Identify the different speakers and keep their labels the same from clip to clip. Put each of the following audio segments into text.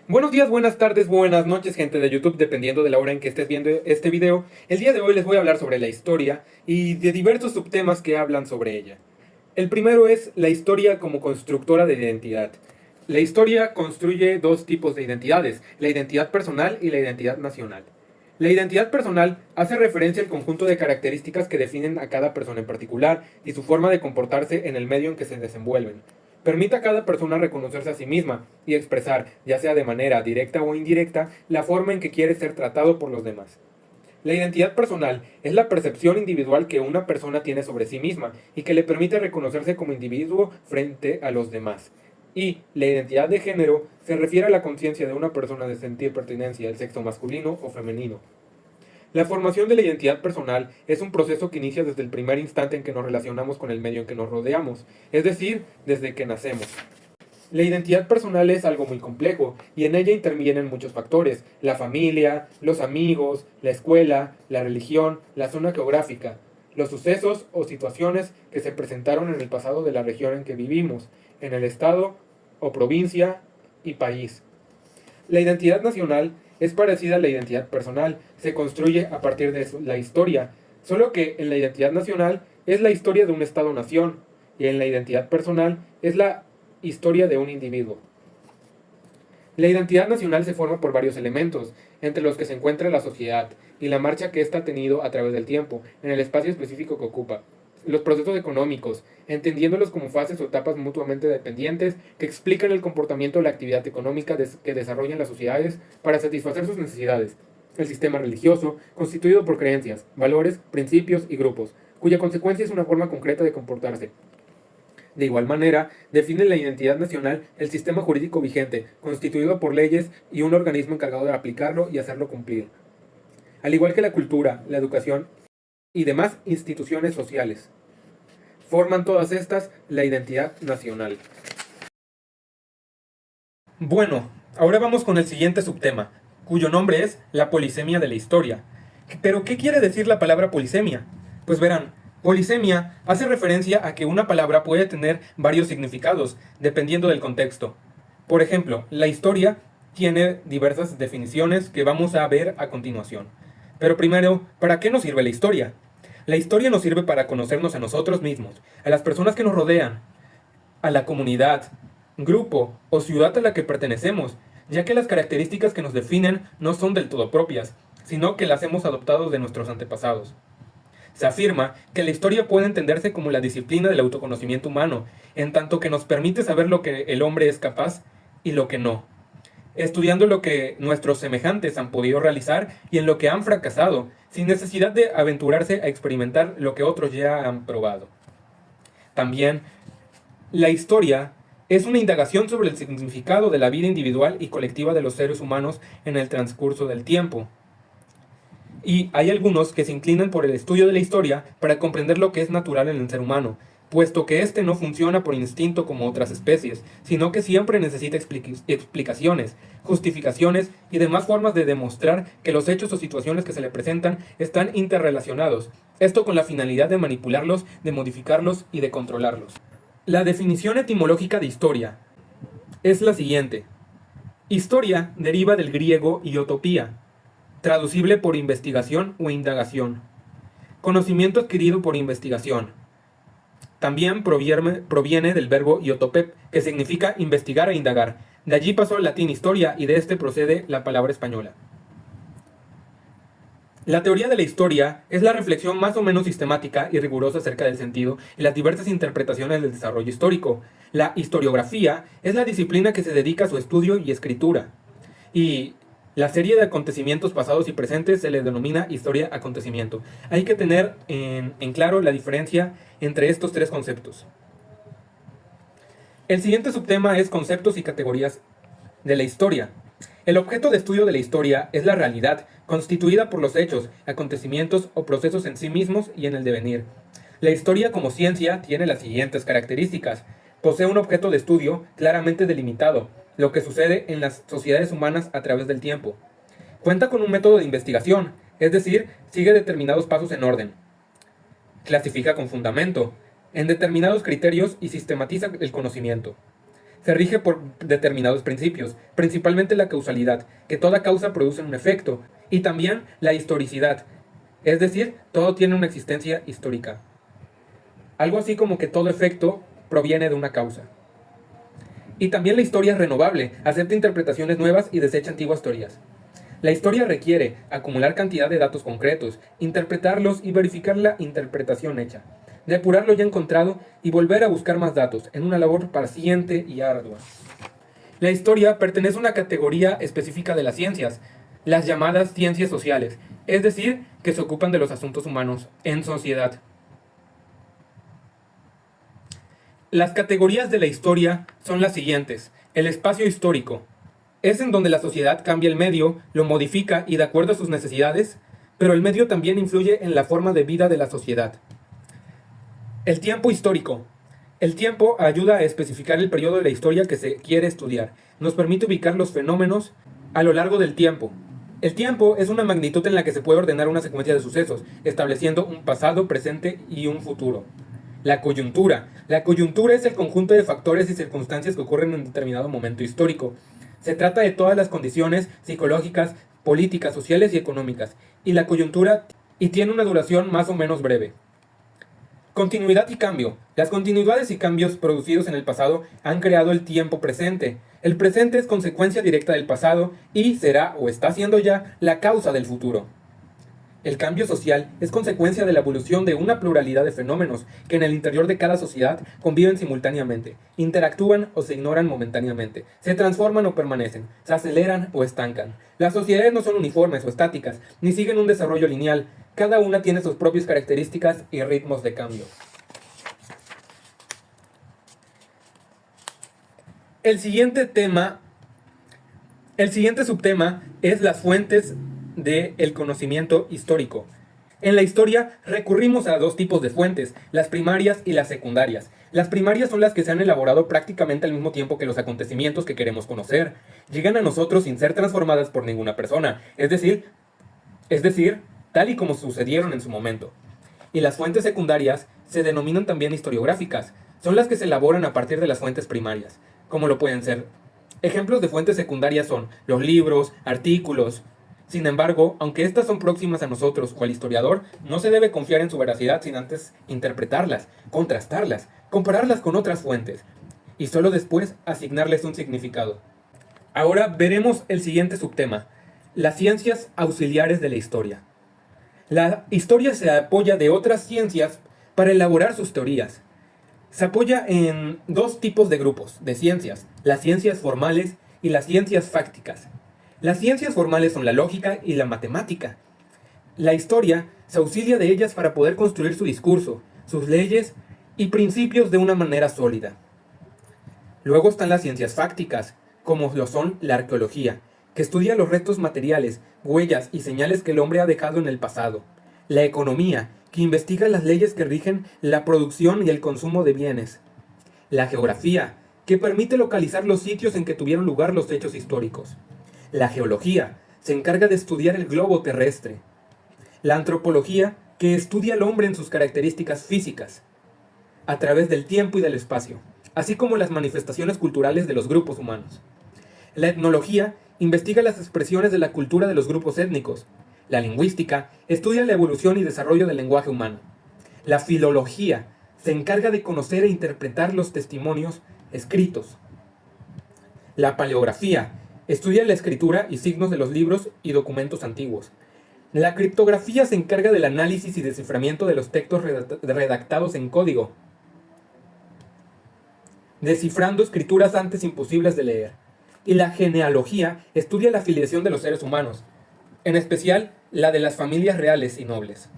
Speaker 1: Buenos días, buenas tardes, buenas noches, gente de YouTube, dependiendo de la hora en que estés viendo este video. El día de hoy les voy a hablar sobre la historia y de diversos subtemas que hablan sobre ella. El primero es la historia como constructora de identidad. La historia construye dos tipos de identidades, la identidad personal y la identidad nacional. La identidad personal hace referencia al conjunto de características que definen a cada persona en particular y su forma de comportarse en el medio en que se desenvuelven. Permite a cada persona reconocerse a sí misma y expresar, ya sea de manera directa o indirecta, la forma en que quiere ser tratado por los demás. La identidad personal es la percepción individual que una persona tiene sobre sí misma y que le permite reconocerse como individuo frente a los demás. Y la identidad de género se refiere a la conciencia de una persona de sentir pertenencia al sexo masculino o femenino. La formación de la identidad personal es un proceso que inicia desde el primer instante en que nos relacionamos con el medio en que nos rodeamos, es decir, desde que nacemos. La identidad personal es algo muy complejo y en ella intervienen muchos factores: la familia, los amigos, la escuela, la religión, la zona geográfica, los sucesos o situaciones que se presentaron en el pasado de la región en que vivimos, en el estado o provincia y país. La identidad nacional es parecida a la identidad personal, se construye a partir de la historia, solo que en la identidad nacional es la historia de un estado-nación y en la identidad personal es la historia de un individuo. La identidad nacional se forma por varios elementos, entre los que se encuentra la sociedad y la marcha que ésta ha tenido a través del tiempo, en el espacio específico que ocupa. Los procesos económicos, entendiéndolos como fases o etapas mutuamente dependientes que explican el comportamiento de la actividad económica que desarrollan las sociedades para satisfacer sus necesidades. El sistema religioso, constituido por creencias, valores, principios y grupos, cuya consecuencia es una forma concreta de comportarse. De igual manera, define la identidad nacional el sistema jurídico vigente, constituido por leyes y un organismo encargado de aplicarlo y hacerlo cumplir. Al igual que la cultura, la educación y demás instituciones sociales. Forman todas estas la identidad nacional. Bueno, ahora vamos con el siguiente subtema, cuyo nombre es la polisemia de la historia. ¿Pero qué quiere decir la palabra polisemia? Pues verán, polisemia hace referencia a que una palabra puede tener varios significados, dependiendo del contexto. Por ejemplo, la historia tiene diversas definiciones que vamos a ver a continuación. Pero primero, ¿para qué nos sirve la historia? La historia nos sirve para conocernos a nosotros mismos, a las personas que nos rodean, a la comunidad, grupo o ciudad a la que pertenecemos, ya que las características que nos definen no son del todo propias, sino que las hemos adoptado de nuestros antepasados. Se afirma que la historia puede entenderse como la disciplina del autoconocimiento humano, en tanto que nos permite saber lo que el hombre es capaz y lo que no, estudiando lo que nuestros semejantes han podido realizar y en lo que han fracasado, sin necesidad de aventurarse a experimentar lo que otros ya han probado. También, la historia es una indagación sobre el significado de la vida individual y colectiva de los seres humanos en el transcurso del tiempo. Y hay algunos que se inclinan por el estudio de la historia para comprender lo que es natural en el ser humano, puesto que éste no funciona por instinto como otras especies, sino que siempre necesita explicaciones, justificaciones y demás formas de demostrar que los hechos o situaciones que se le presentan están interrelacionados, esto con la finalidad de manipularlos, de modificarlos y de controlarlos. La definición etimológica de historia es la siguiente. Historia deriva del griego iotopía, traducible por investigación o indagación. Conocimiento adquirido por investigación. También proviene del verbo iotopep, que significa investigar e indagar. De allí pasó el latín historia y de este procede la palabra española. La teoría de la historia es la reflexión más o menos sistemática y rigurosa acerca del sentido y las diversas interpretaciones del desarrollo histórico. La historiografía es la disciplina que se dedica a su estudio y escritura. Y la serie de acontecimientos pasados y presentes se le denomina historia-acontecimiento. Hay que tener en claro la diferencia entre estos tres conceptos. El siguiente subtema es conceptos y categorías de la historia. El objeto de estudio de la historia es la realidad, constituida por los hechos, acontecimientos o procesos en sí mismos y en el devenir. La historia como ciencia tiene las siguientes características. Posee un objeto de estudio claramente delimitado, lo que sucede en las sociedades humanas a través del tiempo. Cuenta con un método de investigación, es decir, sigue determinados pasos en orden. Clasifica con fundamento, en determinados criterios y sistematiza el conocimiento. se rige por determinados principios, principalmente la causalidad, que toda causa produce un efecto, y también la historicidad, es decir, todo tiene una existencia histórica. Algo así como que todo efecto proviene de una causa. Y también la historia es renovable, acepta interpretaciones nuevas y desecha antiguas teorías. La historia requiere acumular cantidad de datos concretos, interpretarlos y verificar la interpretación hecha, depurar lo ya encontrado y volver a buscar más datos, en una labor paciente y ardua. La historia pertenece a una categoría específica de las ciencias, las llamadas ciencias sociales, es decir, que se ocupan de los asuntos humanos en sociedad. Las categorías de la historia son las siguientes. El espacio histórico es en donde la sociedad cambia el medio, lo modifica y de acuerdo a sus necesidades, pero el medio también influye en la forma de vida de la sociedad. El tiempo histórico. El tiempo ayuda a especificar el periodo de la historia que se quiere estudiar. Nos permite ubicar los fenómenos a lo largo del tiempo. El tiempo es una magnitud en la que se puede ordenar una secuencia de sucesos, estableciendo un pasado, presente y un futuro. La coyuntura. La coyuntura es el conjunto de factores y circunstancias que ocurren en un determinado momento histórico. Se trata de todas las condiciones psicológicas, políticas, sociales y económicas, y la coyuntura tiene una duración más o menos breve. Continuidad y cambio. Las continuidades y cambios producidos en el pasado han creado el tiempo presente. El presente es consecuencia directa del pasado y será o está siendo ya la causa del futuro. El cambio social es consecuencia de la evolución de una pluralidad de fenómenos que en el interior de cada sociedad conviven simultáneamente, interactúan o se ignoran momentáneamente, se transforman o permanecen, se aceleran o estancan. Las sociedades no son uniformes o estáticas, ni siguen un desarrollo lineal, cada una tiene sus propias características y ritmos de cambio. El siguiente subtema es las fuentes del conocimiento histórico. En la historia recurrimos a dos tipos de fuentes, las primarias y las secundarias. Las primarias son las que se han elaborado prácticamente al mismo tiempo que los acontecimientos que queremos conocer. Llegan a nosotros sin ser transformadas por ninguna persona, es decir, tal y como sucedieron en su momento. Y las fuentes secundarias se denominan también historiográficas. Son las que se elaboran a partir de las fuentes primarias, como lo pueden ser. Ejemplos de fuentes secundarias son los libros, artículos. Sin embargo, aunque estas son próximas a nosotros o al historiador, no se debe confiar en su veracidad sin antes interpretarlas, contrastarlas, compararlas con otras fuentes, y solo después asignarles un significado. Ahora veremos el siguiente subtema, las ciencias auxiliares de la historia. La historia se apoya de otras ciencias para elaborar sus teorías. Se apoya en dos tipos de grupos de ciencias, las ciencias formales y las ciencias fácticas. Las ciencias formales son la lógica y la matemática. La historia se auxilia de ellas para poder construir su discurso, sus leyes y principios de una manera sólida. Luego están las ciencias fácticas, como lo son la arqueología, que estudia los restos materiales, huellas y señales que el hombre ha dejado en el pasado. La economía, que investiga las leyes que rigen la producción y el consumo de bienes. La geografía, que permite localizar los sitios en que tuvieron lugar los hechos históricos. La geología se encarga de estudiar el globo terrestre. La antropología, que estudia al hombre en sus características físicas, a través del tiempo y del espacio, así como las manifestaciones culturales de los grupos humanos. La etnología investiga las expresiones de la cultura de los grupos étnicos. La lingüística estudia la evolución y desarrollo del lenguaje humano. La filología se encarga de conocer e interpretar los testimonios escritos. La paleografía estudia la escritura y signos de los libros y documentos antiguos. La criptografía se encarga del análisis y desciframiento de los textos redactados en código, descifrando escrituras antes imposibles de leer. Y la genealogía estudia la filiación de los seres humanos, en especial la de las familias reales y nobles.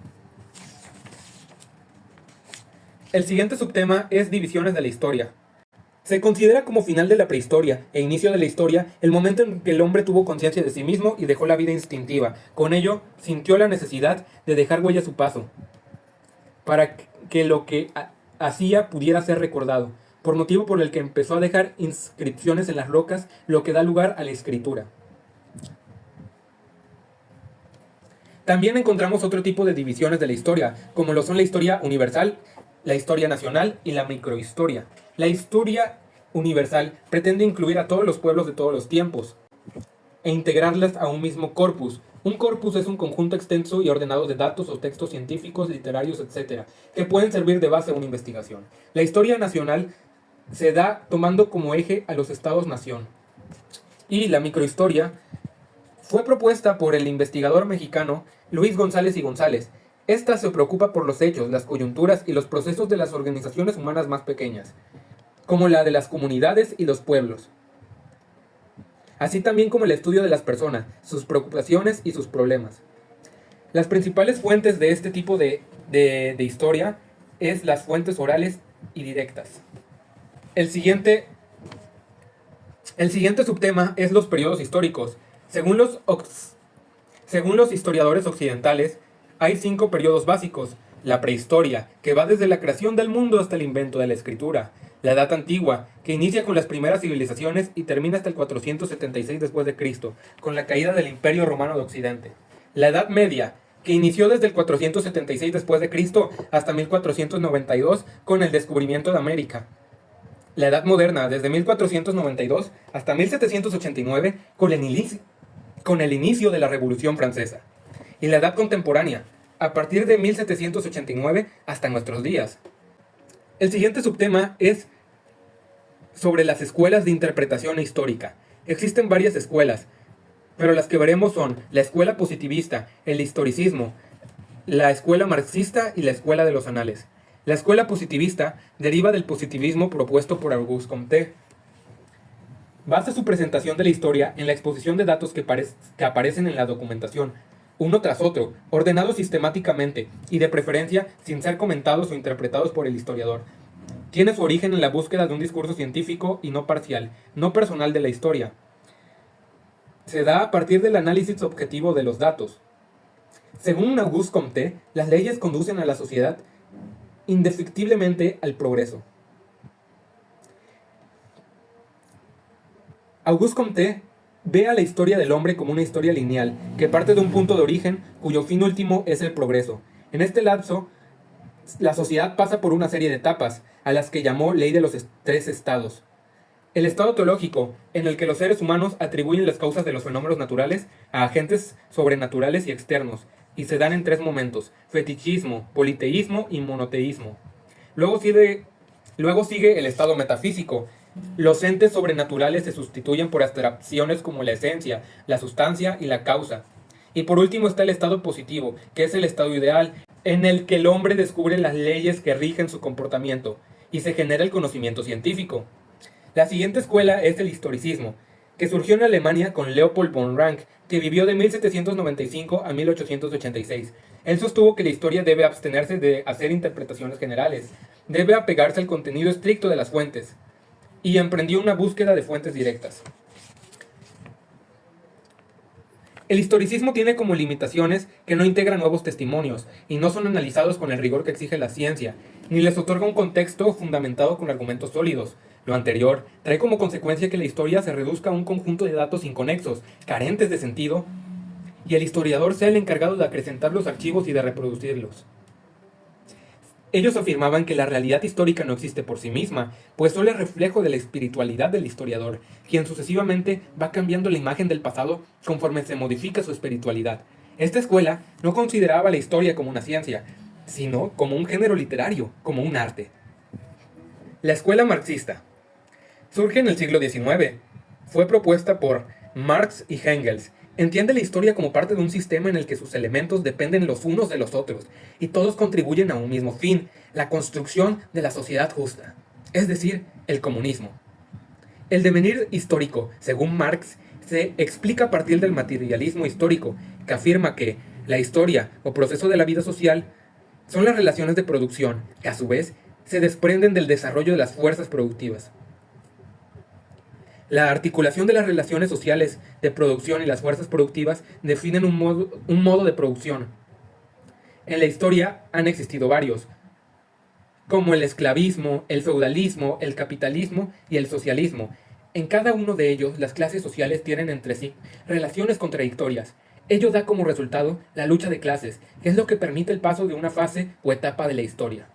Speaker 1: El siguiente subtema es divisiones de la historia. Se considera como final de la prehistoria e inicio de la historia el momento en que el hombre tuvo conciencia de sí mismo y dejó la vida instintiva. Con ello, sintió la necesidad de dejar huella a su paso, para que lo que hacía pudiera ser recordado, por motivo por el que empezó a dejar inscripciones en las rocas, lo que da lugar a la escritura. También encontramos otro tipo de divisiones de la historia, como lo son la historia universal, la historia nacional y la microhistoria. La historia universal pretende incluir a todos los pueblos de todos los tiempos e integrarlas a un mismo corpus. Un corpus es un conjunto extenso y ordenado de datos o textos científicos, literarios, etc., que pueden servir de base a una investigación. La historia nacional se da tomando como eje a los estados-nación. Y la microhistoria fue propuesta por el investigador mexicano Luis González y González. Esta se preocupa por los hechos, las coyunturas y los procesos de las organizaciones humanas más pequeñas, como la de las comunidades y los pueblos, así también como el estudio de las personas, sus preocupaciones y sus problemas. Las principales fuentes de este tipo de historia es las fuentes orales y directas. El siguiente subtema es los periodos históricos. Según los historiadores occidentales, hay 5 periodos básicos. La prehistoria, que va desde la creación del mundo hasta el invento de la escritura. La Edad Antigua, que inicia con las primeras civilizaciones y termina hasta el 476 después de Cristo, con la caída del Imperio Romano de Occidente. La Edad Media, que inició desde el 476 después de Cristo hasta 1492 con el descubrimiento de América. La Edad Moderna, desde 1492 hasta 1789 con el inicio de la Revolución Francesa. Y la Edad Contemporánea, a partir de 1789 hasta nuestros días. El siguiente subtema es sobre las escuelas de interpretación histórica. Existen varias escuelas, pero las que veremos son la escuela positivista, el historicismo, la escuela marxista y la escuela de los anales. La escuela positivista deriva del positivismo propuesto por Auguste Comte. Basa su presentación de la historia en la exposición de datos que aparecen en la documentación, uno tras otro, ordenados sistemáticamente y de preferencia sin ser comentados o interpretados por el historiador. Tiene su origen en la búsqueda de un discurso científico y no parcial, no personal de la historia. Se da a partir del análisis objetivo de los datos. Según Auguste Comte, las leyes conducen a la sociedad indefectiblemente al progreso. Auguste Comte ve a la historia del hombre como una historia lineal, que parte de un punto de origen cuyo fin último es el progreso. En este lapso, la sociedad pasa por una serie de etapas, a las que llamó ley de los 3 estados. El estado teológico, en el que los seres humanos atribuyen las causas de los fenómenos naturales a agentes sobrenaturales y externos, y se dan en 3 momentos: fetichismo, politeísmo y monoteísmo. Luego sigue el estado metafísico. Los entes sobrenaturales se sustituyen por abstracciones como la esencia, la sustancia y la causa. Y por último está el estado positivo, que es el estado ideal, en el que el hombre descubre las leyes que rigen su comportamiento y se genera el conocimiento científico. La siguiente escuela es el historicismo, que surgió en Alemania con Leopold von Ranke, que vivió de 1795 a 1886. Él sostuvo que la historia debe abstenerse de hacer interpretaciones generales, debe apegarse al contenido estricto de las fuentes, y emprendió una búsqueda de fuentes directas. El historicismo tiene como limitaciones que no integra nuevos testimonios y no son analizados con el rigor que exige la ciencia, ni les otorga un contexto fundamentado con argumentos sólidos. Lo anterior trae como consecuencia que la historia se reduzca a un conjunto de datos inconexos, carentes de sentido, y el historiador sea el encargado de acrecentar los archivos y de reproducirlos. Ellos afirmaban que la realidad histórica no existe por sí misma, pues solo es reflejo de la espiritualidad del historiador, quien sucesivamente va cambiando la imagen del pasado conforme se modifica su espiritualidad. Esta escuela no consideraba la historia como una ciencia, sino como un género literario, como un arte. La escuela marxista surge en el siglo XIX. Fue propuesta por Marx y Engels. Entiende la historia como parte de un sistema en el que sus elementos dependen los unos de los otros, y todos contribuyen a un mismo fin, la construcción de la sociedad justa, es decir, el comunismo. El devenir histórico, según Marx, se explica a partir del materialismo histórico, que afirma que la historia o proceso de la vida social son las relaciones de producción, que a su vez se desprenden del desarrollo de las fuerzas productivas. La articulación de las relaciones sociales de producción y las fuerzas productivas definen un modo de producción. En la historia han existido varios, como el esclavismo, el feudalismo, el capitalismo y el socialismo. En cada uno de ellos, las clases sociales tienen entre sí relaciones contradictorias. Ello da como resultado la lucha de clases, que es lo que permite el paso de una fase o etapa de la historia.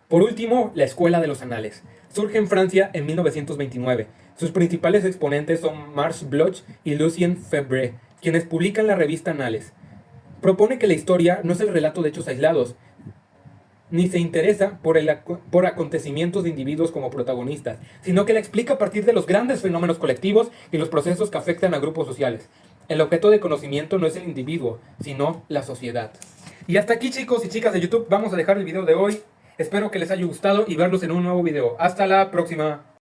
Speaker 1: Por último, la escuela de los anales. Surge en Francia en 1929. Sus principales exponentes son Marc Bloch y Lucien Febvre, quienes publican la revista Annales. Propone que la historia no es el relato de hechos aislados, ni se interesa por acontecimientos de individuos como protagonistas, sino que la explica a partir de los grandes fenómenos colectivos y los procesos que afectan a grupos sociales. El objeto de conocimiento no es el individuo, sino la sociedad. Y hasta aquí, chicos y chicas de YouTube, vamos a dejar el video de hoy. Espero que les haya gustado y verlos en un nuevo video. Hasta la próxima.